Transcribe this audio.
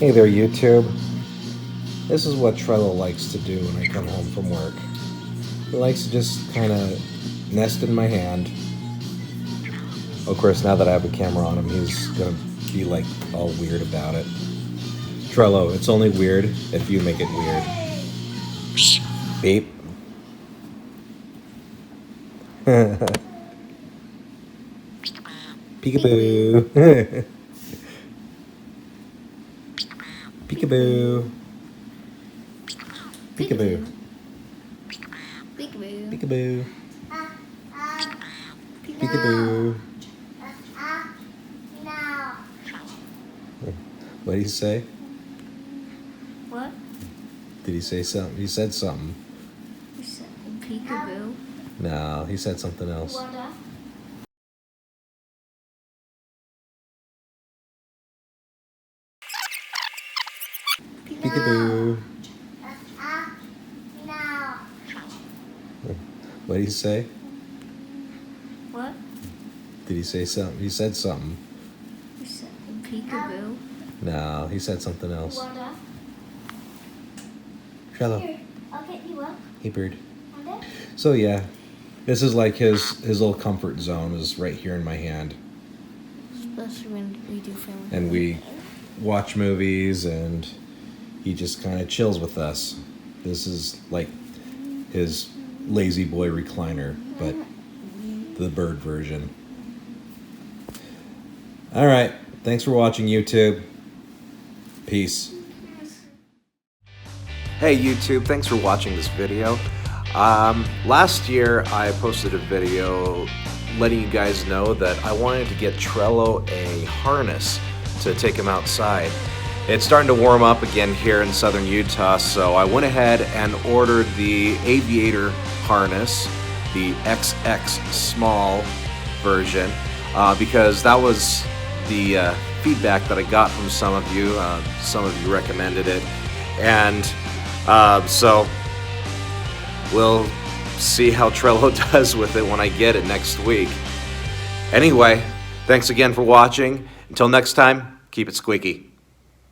Hey there, YouTube. This is what Trello likes to do when I come home from work. He likes to just kind of nest in my hand. Of course, now that I have a camera on him, he's gonna be like all weird about it. Trello, it's only weird if you make it weird. Beep. Peekaboo. Peekaboo. Peekaboo. Peekaboo. Peekaboo. Peekaboo. What did he say? What? Did he say something? He said something. You said peekaboo. No, he said something else. Peekaboo. What did he say? What? Did he say something? He said something. You said peekaboo. No, he said something else. Trello. Here, I'll get you up. Hey, bird. So yeah, this is like his little comfort zone is right here in my hand. Especially when we do family. And we watch movies and he just kind of chills with us. This is like his lazy boy recliner, but the bird version. All right, thanks for watching, YouTube. Peace. Hey YouTube, thanks for watching this video. Last year I posted a video letting you guys know that I wanted to get Trello a harness to take him outside. It's starting to warm up again here in southern Utah, so I went ahead and ordered the aviator harness, the XX small version, because that was the feedback that I got from some of you. Some of you recommended it, and so we'll see how Trello does with it when I get it next week. Anyway, thanks again for watching. Until next time, keep it squeaky.